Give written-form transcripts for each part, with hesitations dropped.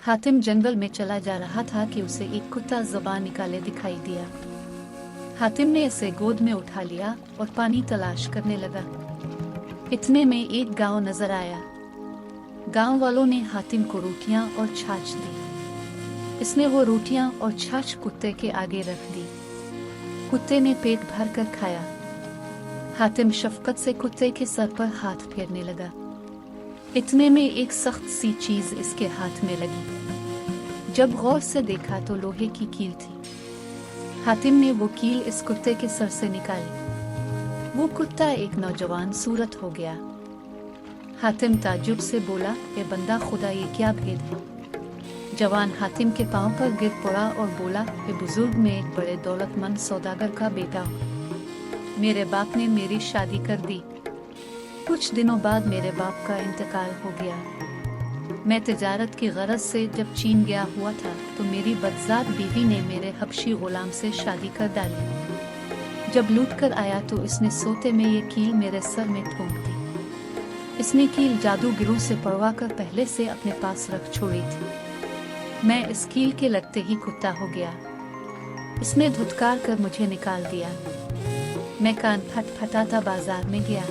हातिम जंगल में चला जा रहा था कि उसे एक कुत्ता ज़बान निकाले दिखाई दिया। हातिम ने इसे गोद में उठा लिया और पानी तलाश करने लगा। इतने में एक गांव नजर आया। गांव वालों ने हातिम को रोटियां और छाछ दी। इसने वो रोटियां और छाछ कुत्ते के आगे रख दी। कुत्ते ने पेट भर कर खाया। हातिम शफकत से कुत्ते के सर पर हाथ फेरने लगा। इतने में एक सख्त सी चीज इसके हाथ में लगी। जब गौर से देखा तो लोहे की कील थी। हातिम ने वो कील इस कुत्ते के सर से निकाली। वो कुत्ता एक नौजवान सूरत हो गया। हातिम ताज्जुब से बोला, ए बंदा खुदा, ये क्या भेद है? जवान हातिम के पांव पर गिर पड़ा और बोला, ए बुजुर्ग, मैं एक बड़े दौलतमंद सौदागर का बेटा हूँ। मेरे बाप ने मेरी शादी कर दी। कुछ दिनों बाद मेरे बाप का इंतकाल हो गया। मैं तिजारत की गरज से जब चीन गया हुआ था तो मेरी बदजात बीवी ने मेरे हबशी गुलाम से शादी कर डाली। जब लूट कर आया तो इसने सोते में ये कील मेरे सर में ठोंक दी। इसने कील जादूगिरों से पड़वा कर पहले से अपने पास रख छोड़ी थी। मैं इस कील के लगते ही कुत्ता हो गया। इसने धुतकार कर मुझे निकाल दिया। मैं कान फटफटाता बाजार में गया।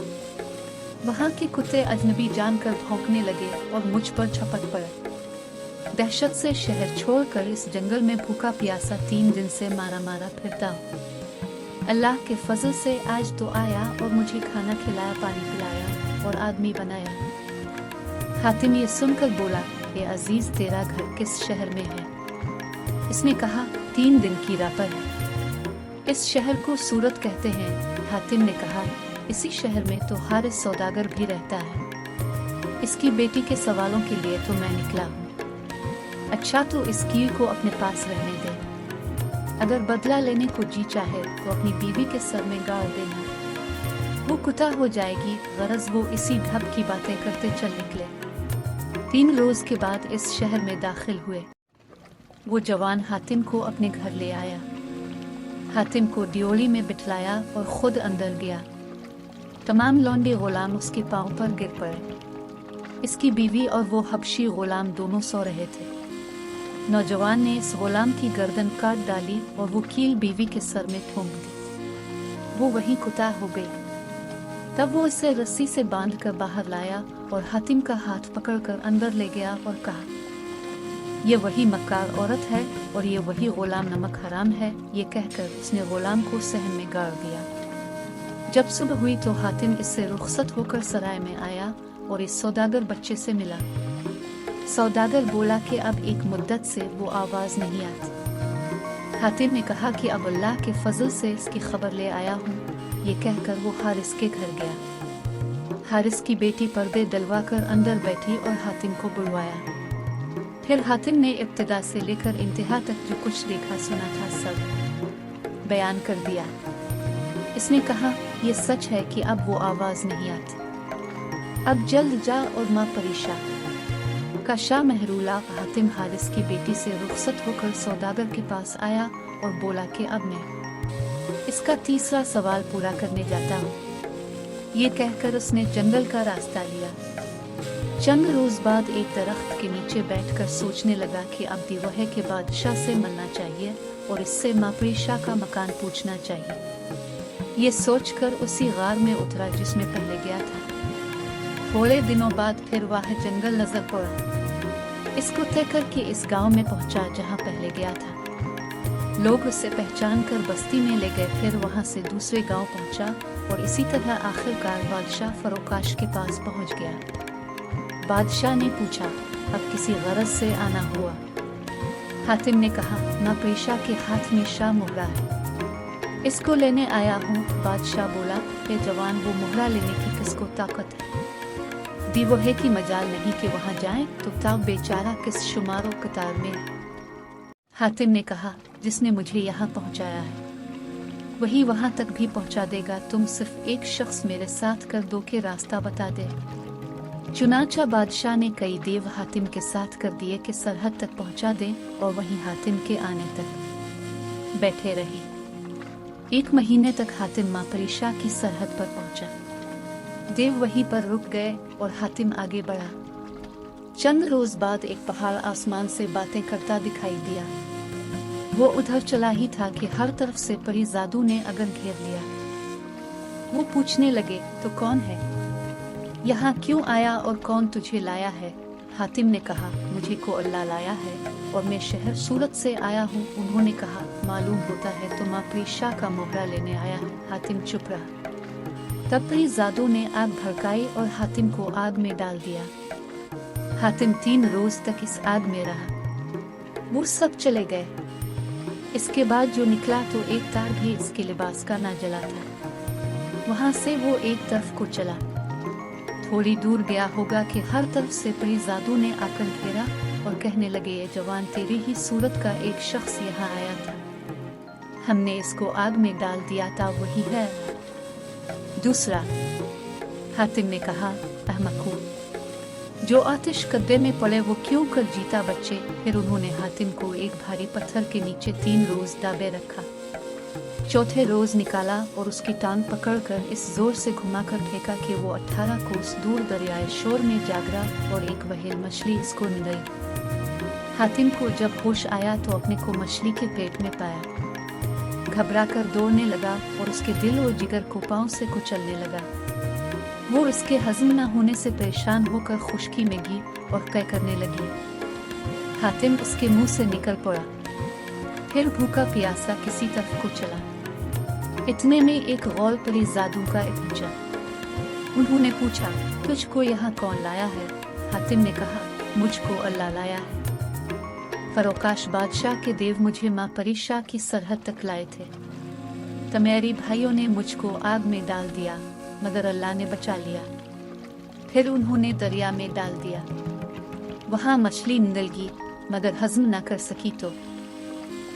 वहां के कुत्ते अजनबी जानकर भौंकने लगे और मुझ पर झपट पड़े। दहशत से शहर छोड़कर इस जंगल में भूखा प्यासा 3 दिन से मारा मारा फिरता हूँ। अल्लाह के फजल से आज तो आया और मुझे खाना खिलाया, पानी पिलाया और आदमी बनाया। हातिम ये सुनकर बोला, ये अजीज, तेरा घर किस शहर में है? इसने कहा, 3 दिन की राह पर है। इस शहर को सूरत कहते हैं। हातिम ने कहा, इसी शहर में तो हारिस सौदागर भी रहता है। इसकी बेटी के सवालों के लिए तो मैं निकला हूँ। अच्छा, तो इस कील को अपने पास रहने दे। अगर बदला लेने को जी चाहे तो अपनी बीवी के सर में गाड़ देना। वो कुत्ता हो जाएगी। गरज वो इसी ढप की बातें करते चल निकले। 3 रोज के बाद इस शहर में दाखिल हुए। वो जवान हातिम को अपने घर ले आया। हातिम को ड्योली में बिठलाया और खुद अंदर गया। तमाम लौंडे गुलाम उसके पांव पर गिर पड़े। इसकी बीवी और वो हबशी गुलाम दोनों सो रहे थे। नौजवान ने इस गुलाम की गर्दन काट डाली और वो कील बीवी के सर में ठोंक दी। वो वहीं कुत्ता हो गई। तब वो इसे रस्सी से बांध कर बाहर लाया और हातिम का हाथ पकड़कर अंदर ले गया और कहा, ये वही मक्कार औरत है और ये वही गुलाम नमक हराम है। ये कहकर उसने गुलाम को सहन में गाड़ दिया। जब सुबह हुई तो हातिम इससे रुखसत होकर सराय में आया और इस सौदागर बच्चे से मिला। सौदागर बोला कि अब एक मुद्दत से वो आवाज नहीं आती। हातिम ने कहा कि अब अल्लाह के फजल से इसकी खबर ले आया हूँ। ये कहकर वो हारिस के घर गया। हारिस की बेटी पर्दे डलवा कर अंदर बैठी और हातिम को बुलवाया। फिर हातिम ने इब्तिदा से लेकर इंतहा तक जो कुछ देखा सुना था सब बयान कर दिया। इसने कहा, ये सच है कि अब वो आवाज नहीं आती। अब जल्द जा और माँ परीशा का शाह महरूला हातिम हारिस की बेटी से रुखसत होकर सौदागर के पास आया और बोला कि अब मैं इसका तीसरा सवाल पूरा करने जाता हूँ। ये कहकर उसने जंगल का रास्ता लिया। चंद रोज बाद एक दरख्त के नीचे बैठकर सोचने लगा कि अब दिवहे के बादशाह से मिलना चाहिए और इससे माँ परीशा का मकान पूछना चाहिए। ये सोचकर उसी गार में उतरा जिसमें पहले गया था। थोड़े दिनों बाद फिर वह जंगल नजर पड़ा। इसको तय करके इस गांव में पहुंचा जहां पहले गया था। लोग उसे पहचान कर बस्ती में ले गए। फिर वहां से दूसरे गांव पहुंचा और इसी तरह आखिरकार बादशाह फरोकाश के पास पहुंच गया। बादशाह ने पूछा, अब किसी गरज से आना हुआ? हातिम ने कहा, ना पेशा के हाथ में शाह मुहरा है, इसको लेने आया हूँ। बादशाह बोला, ये जवान, वो मुहरा लेने की किसको ताकत है? दिवहे की मजाल नहीं कि वहाँ जाएं तो ताब बेचारा किस शुमारो कतार में है। हातिम ने कहा, जिसने मुझे यहाँ पहुँचाया है वही वहाँ तक भी पहुँचा देगा। तुम सिर्फ एक शख्स मेरे साथ कर दो कि रास्ता बता दे। चुनाचा बादशाह ने कई देव हातिम के साथ कर दिए कि सरहद तक पहुँचा दें और वहीं हातिम के आने तक बैठे रहे। 1 महीने तक हातिम माँ परीशा की सरहद पर पहुंचा। देव वहीं पर रुक गए और हातिम आगे बढ़ा। चंद रोज बाद एक पहाड़ आसमान से बातें करता दिखाई दिया। वो उधर चला ही था कि हर तरफ से परीजादों ने अगर घेर लिया। वो पूछने लगे, तो कौन है? यहाँ क्यों आया और कौन तुझे लाया है? हातिम ने कहा, मुझे को अल्लाह लाया है और मैं शहर सूरत से आया हूँ। उन्होंने कहा, मालूम होता है तुम अपनी शाह का मोहरा लेने आया है। हातिम चुप रहा। तब परीजादों ने आग भड़काई और हातिम को आग में डाल दिया। हातिम 3 रोज तक इस आग में रहा। वो सब चले गए। इसके बाद जो निकला तो एक तार भी इसके लिबास का ना जला था। वहां से वो एक तरफ को चला। थोड़ी दूर गया होगा कि हर तरफ से परीजादों ने आकर घेरा और कहने लगे, ये जवान तेरी ही सूरत का एक शख्स यहाँ आया था, हमने इसको आग में डाल दिया था, वही है। दूसरा, हातिम ने कहा, अहमकू, जो आतिश कद्दे में पड़े वो क्यों कर जीता बच्चे। फिर उन्होंने हातिम को एक भारी पत्थर के नीचे 3 रोज दाबे रखा। चौथे रोज निकाला और उसकी टांग पकड़कर इस जोर से घुमाकर फेंका कि वो 18 कोस दूर दरियाए शोर में जागरा और एक वहेल मछली इसको निगली। हातिम को जब होश आया तो अपने को मछली के पेट में पाया। घबराकर दौड़ने लगा और उसके दिल और जिगर को पांव से कुचलने लगा। वो इसके हजम न होने से परेशान होकर खुश्की में गी और कै करने लगी। हातिम उसके मुंह से निकल पड़ा। फिर भूखा प्यासा किसी तरफ को चला। इतने में एक गौल परीजादों का पहुंचा। उन्होंने पूछा, तुझको यहाँ कौन लाया है? हातिम ने कहा, मुझको अल्लाह लाया है। फरोकाश बादशाह के देव मुझे माँ परीशाह की सरहद तक लाए थे। तमेरी भाइयों ने मुझको आग में डाल दिया मगर अल्लाह ने बचा लिया। फिर उन्होंने दरिया में डाल दिया। वहाँ मछली निगल मगर हजम न कर सकी तो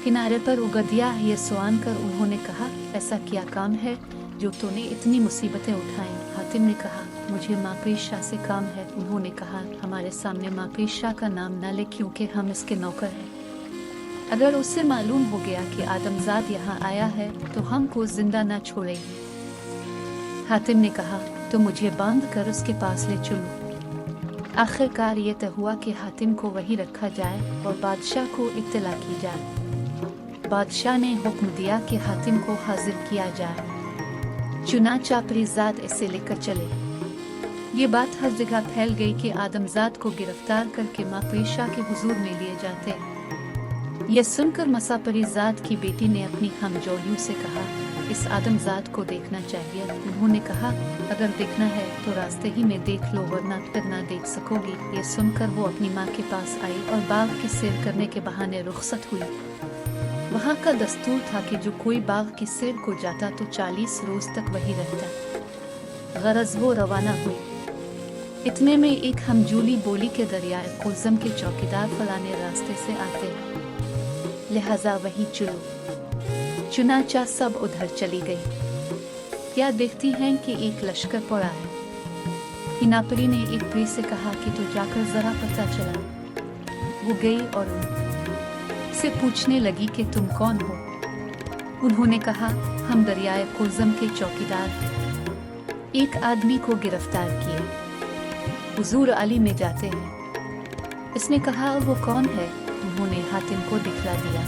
किनारे पर उगा दिया। ये सुआन कर उन्होंने कहा, ऐसा क्या काम है जो तूने इतनी मुसीबतें उठाई? हातिम ने कहा, मुझे माँ परीशाह से काम है। उन्होंने कहा, हमारे सामने माँ परीशाह का नाम न ले क्योंकि हम इसके नौकर हैं। अगर उससे मालूम हो गया कि आदमजाद यहाँ आया है तो हमको जिंदा न छोड़ेगी। हातिम ने कहा, तो मुझे बांध कर उसके पास ले चलो। आखिरकार ये तय हुआ कि हातिम को वही रखा जाए और बादशाह को इत्तला की जाए। बादशाह ने हुक्म दिया कि हातिम को हाजिर किया जाए। चुनांचे परीजाद इसे लेकर चले। ये बात हर जगह फैल गई कि आदमजाद को गिरफ्तार करके माँ परीशाह के हुजूर में लिए जाते। यह सुनकर मसा परीजाद की बेटी ने अपनी हमजोलियों से कहा, इस आदमजाद को देखना चाहिए। उन्होंने कहा, अगर देखना है तो रास्ते ही में देख लो वरना फिर ना देख सकोगी। ये सुनकर वो अपनी माँ के पास आई और बाग की सैर करने के बहाने रुखसत हुई। वहाँ का दस्तूर था कि जो कोई बाग की सैर को जाता तो 40 रोज तक वही रहता। गरज वो रवाना हुई। इतने में एक हमजूली बोली के दरियाए कुलजम के चौकीदार फलाने रास्ते से आते, लिहाजा वही चलो। चुनांचा सब उधर चली गई। क्या देखती हैं कि एक लश्कर पड़ा है। हिनापरी ने एक परी से कहा कि तो जाकर जरा पता चला। वो गई और उनसे पूछने लगी कि तुम कौन हो। उन्होंने कहा, हम दरियाए कुलजम के चौकीदार हैं। एक आदमी को गिरफ्तार किए, हुजूर अली में जाते हैं। इसने कहा, वो कौन है? उन्होंने हातिम को दिखला दिया।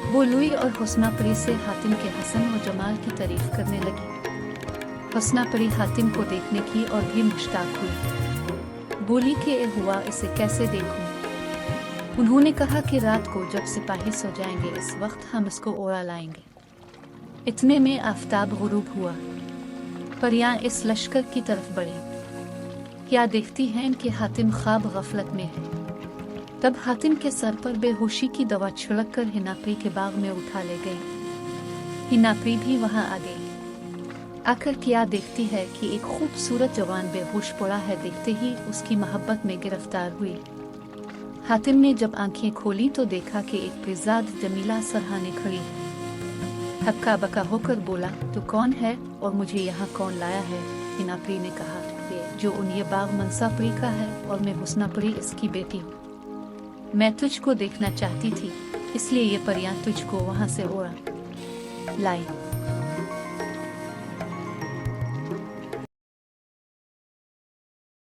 वो लुई और हुस्ना परी से हातिम के हसन और जमाल की तारीफ करने लगी। हुस्ना परी हातिम को देखने की और भी मुश्ताक हुई। बोली कि ए हुआ, इसे कैसे देखूं? उन्होंने कहा कि रात को जब सिपाही सो जाएंगे इस वक्त हम इसको ओढ़ा लाएंगे। इतने में आफताब गुरूब हुआ। परियां इस लश्कर की तरफ बढ़ी। क्या देखती हैं कि हातिम ख्वाब गफलत में है। तब हातिम के सर पर बेहोशी की दवा छिड़क कर हिनापरी के बाग में उठा ले गई। हिनापरी भी वहां आ गई। आकर क्या देखती है कि एक खूबसूरत जवान बेहोश पड़ा है। देखते ही उसकी मोहब्बत में गिरफ्तार हुई। हातिम ने जब आंखें खोली तो देखा कि एक परीजाद जमीला सरहाने खड़ी है। हक्का बक्का होकर बोला, तो कौन है और मुझे यहाँ कौन लाया है? हिनापरी ने कहा, जो ये बाग मंसापरी का है और मैं हुस्नापरी इसकी बेटी हूँ। मैं तुझको देखना चाहती थी इसलिए ये परियां तुझको वहां से ओढ़ा लाई।